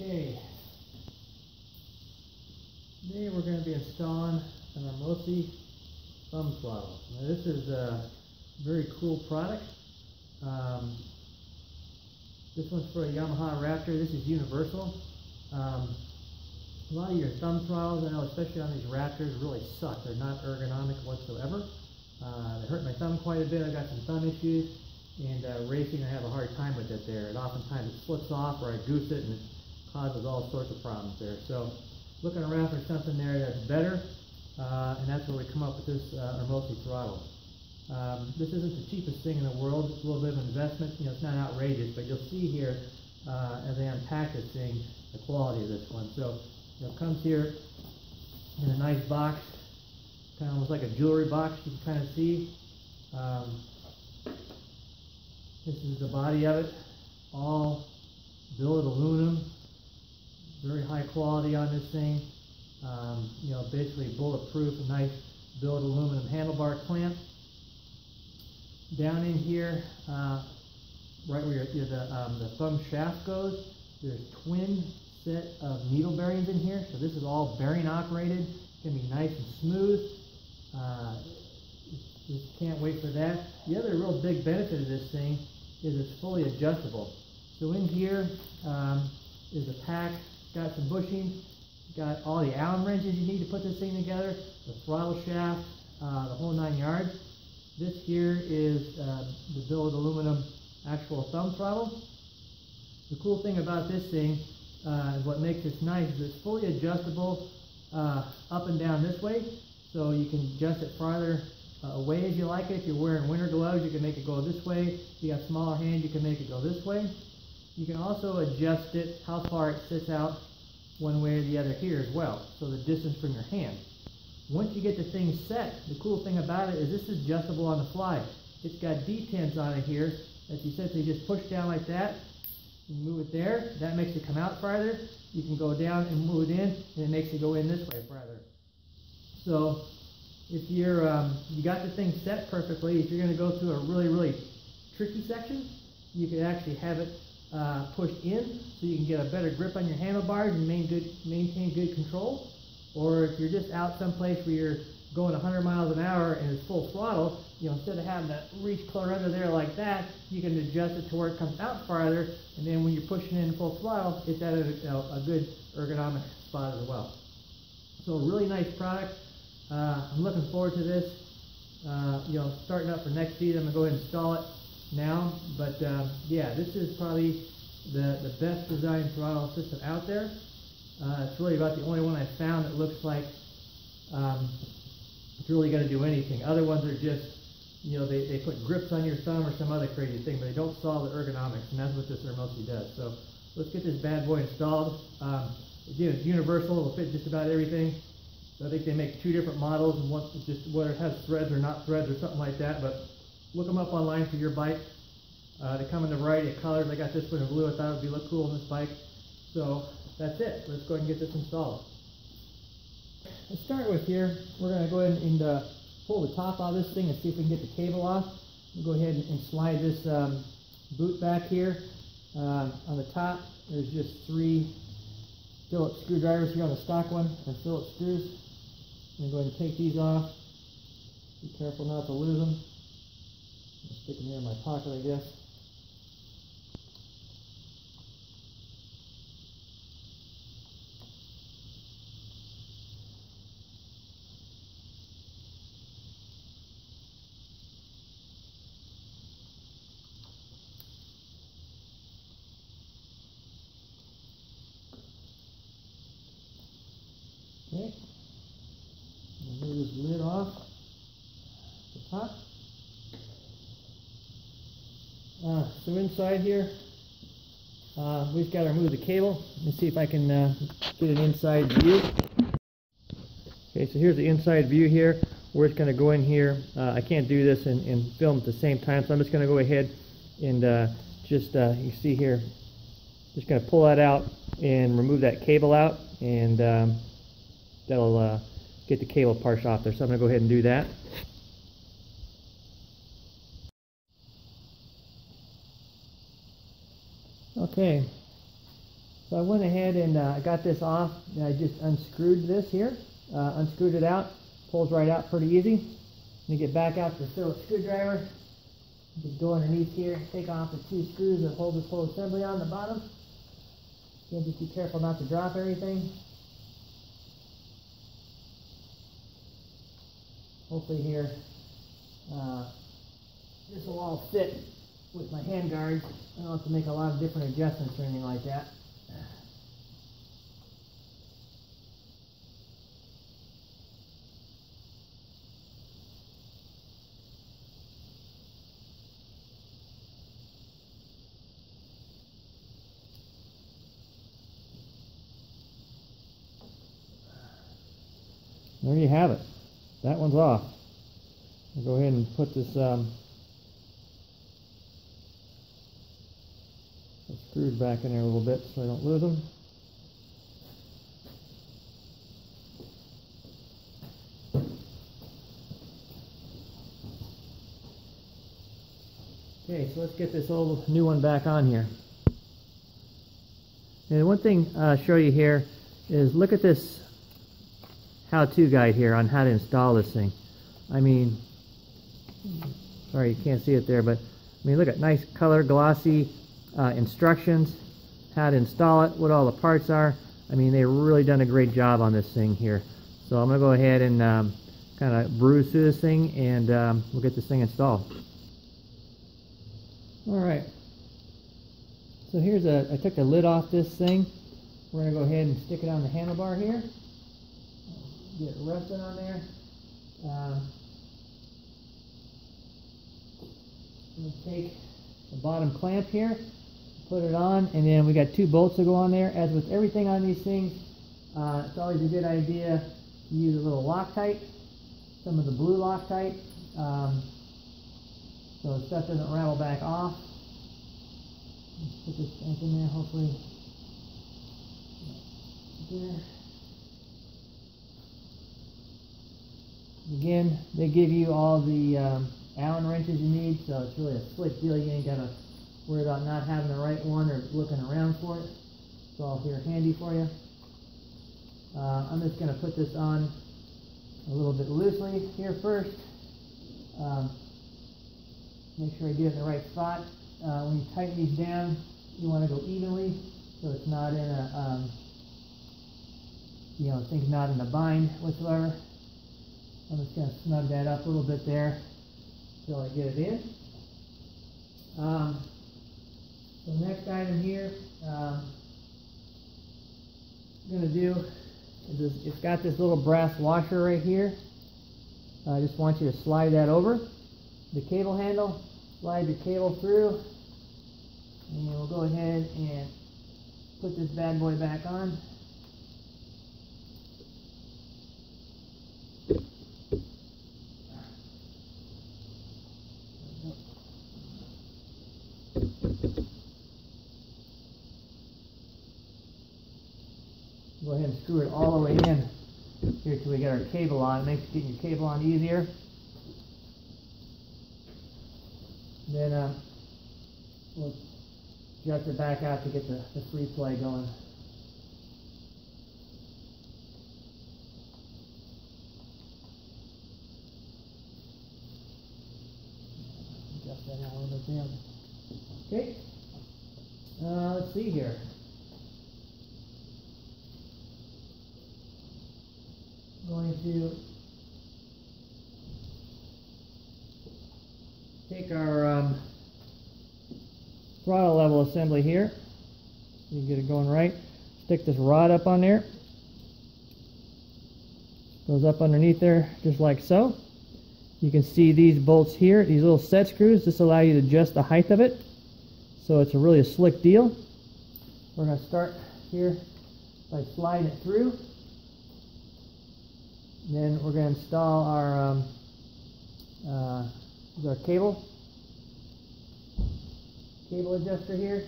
Okay, today we're going to be installing an Urmosi Thumb Throttle. Now this is a very cool product. This one's for a Yamaha Raptor. This is universal. A lot of your thumb throttles, I know, especially on these Raptors, really suck. They're not ergonomic whatsoever. They hurt my thumb quite a bit. I've got some thumb issues, and racing I have a hard time with it there. And oftentimes it slips off or I goose it and it causes all sorts of problems there. So looking around for something there that's better, and that's where we come up with this Urmosi throttle. This isn't the cheapest thing in the world. It's a little bit of an investment. You know, it's not outrageous, but you'll see here as I unpack this thing, the quality of this one. So it comes here in a nice box, kind of almost like a jewelry box. You can kind of see. This is the body of it, all billet aluminum, very high quality on this thing. You know, basically bulletproof, a nice billet aluminum handlebar clamp. Down in here, right where the thumb shaft goes, there's twin set of needle bearings in here. So this is all bearing operated. It's going to be nice and smooth. Just can't wait for that. The other real big benefit of this thing is it's fully adjustable. So in here is a pack. Got some bushings. Got all the Allen wrenches you need to put this thing together. The throttle shaft, the whole 9 yards. This here is the billet aluminum actual thumb throttle. The cool thing about this thing is what makes this nice is it's fully adjustable up and down this way. So you can adjust it farther away as you like it. If you're wearing winter gloves, you can make it go this way. If you got smaller hands, you can make it go this way. You can also adjust it how far it sits out one way or the other here as well. So the distance from your hand. Once you get the thing set, the cool thing about it is this is adjustable on the fly. It's got detents on it here that you essentially just push down like that. You move it there. That makes it come out farther. You can go down and move it in, and it makes it go in this way farther. So if you're you got the thing set perfectly, if you're going to go through a really tricky section, you can actually have it pushed in so you can get a better grip on your handlebars and maintain good control. Or if you're just out someplace where you're going 100 miles an hour and it's full throttle, you know, instead of having to reach clear under there like that, you can adjust it to where it comes out farther, and then when you're pushing in full throttle, it's at a good ergonomic spot as well. So a really nice product. I'm looking forward to this. You know, starting up for next season. I'm gonna go ahead and install it now. But yeah, this is probably the best designed throttle system out there. It's really about the only one I've found that looks like it's really going to do anything. Other ones are just, you know, they put grips on your thumb or some other crazy thing, but they don't solve the ergonomics, and that's what this Urmosi does. So let's get this bad boy installed. Again, it's universal. It'll fit just about everything. So I think they make two different models, and one just whether it has threads or not threads or something like that. But look them up online for your bike. They come in a variety of colors. I got this one in blue. I thought it would look cool on this bike. So that's it. Let's go ahead and get this installed. To start with here, we're going to go ahead and pull the top out of this thing and see if we can get the cable off. We'll go ahead and slide this boot back here. On the top, there's just 3 Phillips screwdrivers here on the stock one, or Phillips screws. I'm going to go ahead and take these off. Be careful not to lose them. I'll stick them here in my pocket, I guess. Okay, move this lid off the top. So inside here, we've got to remove the cable. Let me see if I can get an inside view. Okay, so here's the inside view here. Where it's going to go in here. I can't do this and film at the same time, so I'm just going to go ahead and you see here, just going to pull that out and remove that cable out, and that'll get the cable parts off there. So I'm going to go ahead and do that. Okay, So I went ahead and got this off. I just unscrewed this here, unscrewed it out. Pulls right out pretty easy. Let me get back out the Phillips screwdriver. Just go underneath here, take off the 2 screws that hold this whole assembly on the bottom. Again, just be careful not to drop everything. Hopefully here, this will all fit with my hand guards. I don't have to make a lot of different adjustments or anything like that. There you have it. That one's off. I'll go ahead and put this screws back in there a little bit so I don't lose them. Okay, so let's get this old new one back on here. And one thing I'll show you here is look at this how-to guide here on how to install this thing. I mean, sorry you can't see it there, but I mean look at nice color, glossy instructions, how to install it, what all the parts are. I mean they've really done a great job on this thing here. So I'm going to go ahead and kind of bruise through this thing and we'll get this thing installed. Alright, so here's I took the lid off this thing. We're going to go ahead and stick it on the handlebar here. Get it resting on there. We'll take the bottom clamp here, put it on, and then we got 2 bolts to go on there. As with everything on these things, it's always a good idea to use a little Loctite, some of the blue Loctite, so the stuff doesn't rattle back off. Let's put this back in there, hopefully. There. Again, they give you all the Allen wrenches you need, so it's really a slick deal. You ain't got to worry about not having the right one or looking around for it. It's all here handy for you. I'm just going to put this on a little bit loosely here first. Make sure I get it in the right spot. When you tighten these down, you want to go evenly so it's not in a, things not in a bind whatsoever. I'm just going to snug that up a little bit there until I get it in. The next item here I'm going to do is it's got this little brass washer right here. I just want you to slide that over the cable handle, slide the cable through, and we'll go ahead and put this bad boy back on. Go ahead and screw it all the way in here till we get our cable on. It makes getting your cable on easier. Then we'll adjust it back out to get the free play going. Adjust that out a little bit there. Okay. Let's see here. Going to take our throttle level assembly here. You get it going right. Stick this rod up on there. Goes up underneath there just like so. You can see these bolts here, these little set screws. This allow you to adjust the height of it. So it's really a slick deal. We're going to start here by sliding it through. Then we're going to install our cable adjuster here.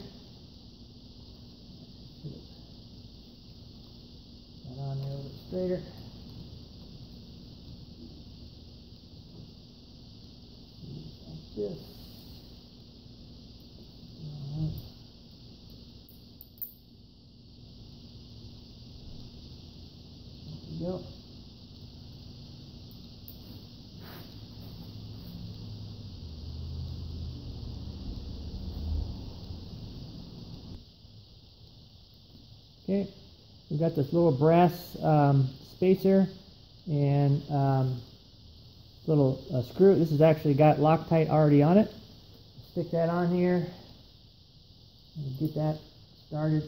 Get on there a little bit straighter. Like this. All right. Okay, we've got this little brass spacer and little screw. This has actually got Loctite already on it. Stick that on here and get that started.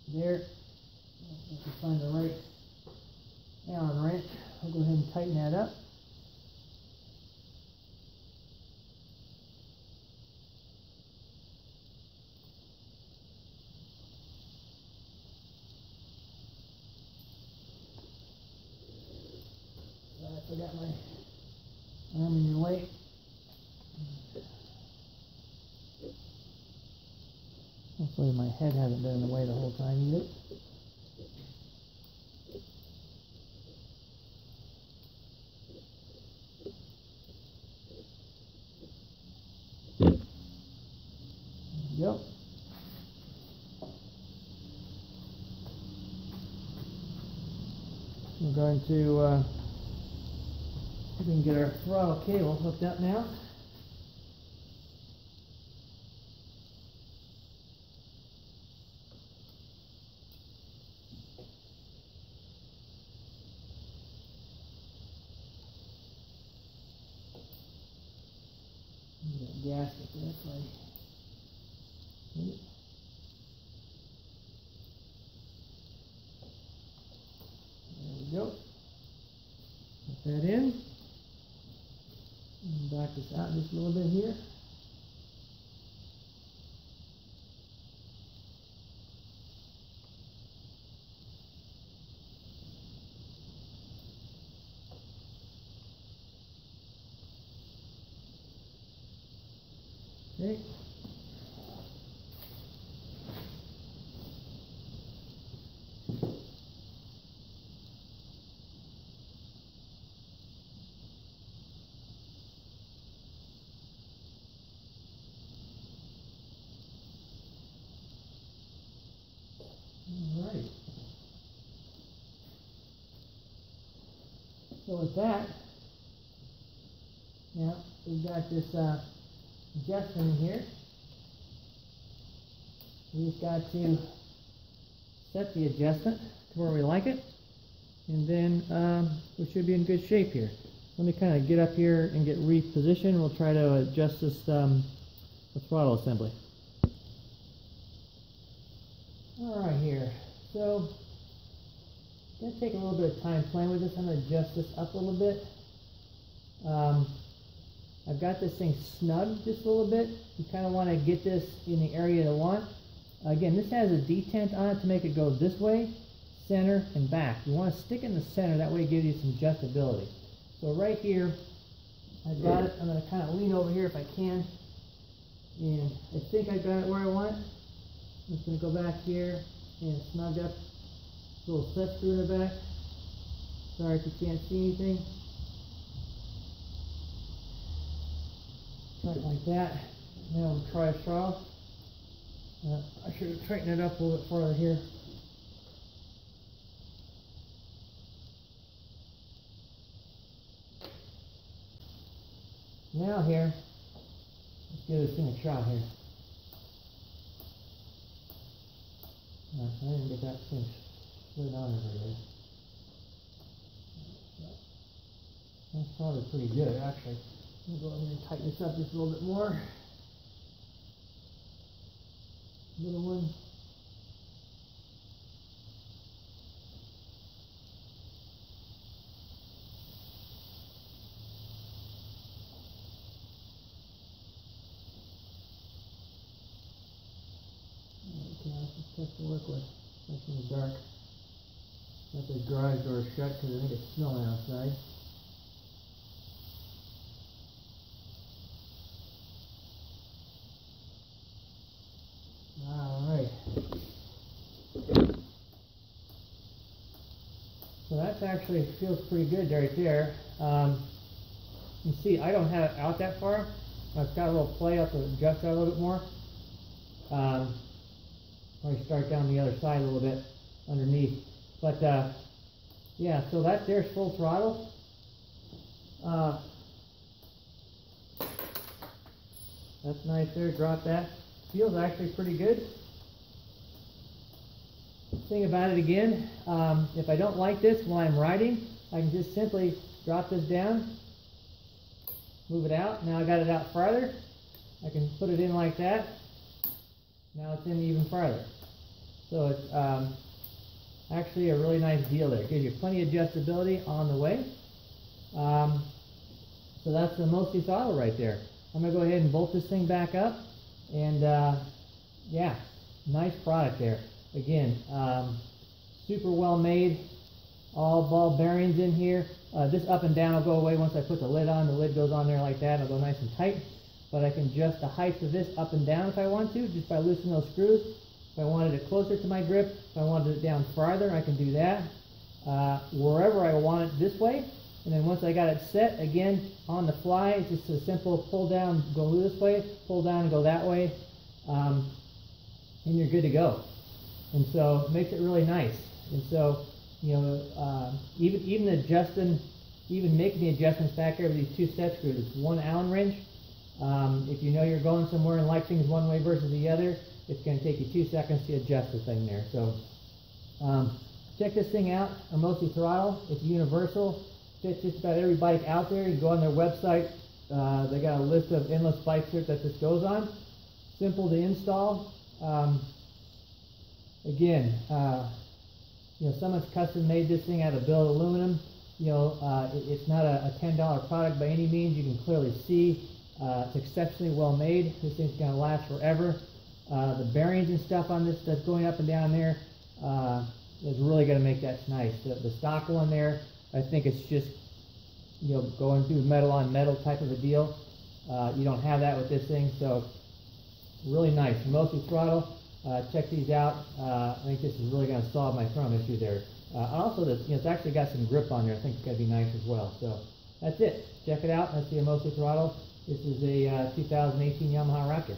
There. If we find the right Allen wrench, I'll go ahead and tighten that up. I forgot my arm in your way. Hopefully my head hasn't been in the way the whole time either. There we go. We're going to see if we can get our throttle cable hooked up now. Gasket there, so there we go. Put that in. And back this out just a little bit here. Okay. All right. So with that, now we've got this adjustment in here. We just got to set the adjustment to where we like it, and then we should be in good shape here. Let me kind of get up here and get repositioned. We'll try to adjust this the throttle assembly. All right, here. So it's going to take a little bit of time playing with this. I'm going to adjust this up a little bit. I've got this thing snug just a little bit. You kind of want to get this in the area you want. Again, this has a detent on it to make it go this way, center, and back. You want to stick in the center, that way it gives you some adjustability. So right here, I've got it. I'm going to kind of lean over here if I can. And I think I got it where I want it. I'm just going to go back here and snug up this little set screw in the back. Sorry if you can't see anything. Right like that. Now we'll try a throttle. I should have tightened it up a little bit farther here. Now here, let's give this thing a shot here. I didn't get that thing slid on over there. That's probably pretty good, actually. I'm going to go ahead and tighten this up just a little bit more. Little one. Okay, that's tough to work with. That's in the dark. Got the garage door shut because I think it's snowing outside. Alright. So that actually feels pretty good right there. You see, I don't have it out that far. It's got a little play up to adjust that a little bit more. Probably start down the other side a little bit underneath. But yeah, so that there's full throttle. That's nice there. Drop that. feels actually pretty good. Thing about it again, if I don't like this while I'm riding, I can just simply drop this down, move it out. Now I got it out farther. I can put it in like that. Now it's in even farther. So it's actually a really nice deal there. It gives you plenty of adjustability on the way. So that's the Urmosi throttle right there. I'm going to go ahead and bolt this thing back up. And yeah, nice product there. Again, super well made. All ball bearings in here. This up and down will go away once I put the lid on. The lid goes on there like that. It'll go nice and tight. But I can adjust the height of this up and down if I want to, just by loosening those screws. If I wanted it closer to my grip, if I wanted it down farther, I can do that. Wherever I want it this way. And then once I got it set, again, on the fly, it's just a simple pull down, go this way, pull down and go that way, and you're good to go. And so it makes it really nice. And so, you know, even making the adjustments back here with these two set screws, it's one Allen wrench. If you know you're going somewhere and like things one way versus the other, it's going to take you 2 seconds to adjust the thing there. So check this thing out, Urmosi Throttle. It's universal. Fits just about every bike out there. You go on their website. They got a list of endless bikes that this goes on. Simple to install. Again, you know, someone's custom made this thing out of billet aluminum. You know, it's not a $10 product by any means. You can clearly see it's exceptionally well made. This thing's going to last forever. The bearings and stuff on this that's going up and down there is really going to make that nice. The stock one there, I think it's just, you know, going through metal on metal type of a deal. You don't have that with this thing, so really nice. Urmosi Throttle. Check these out. I think this is really going to solve my thumb issue there. Also, this, you know, it's actually got some grip on there. I think it's going to be nice as well. So that's it. Check it out. That's the Urmosi Throttle. This is a 2018 Yamaha Raptor.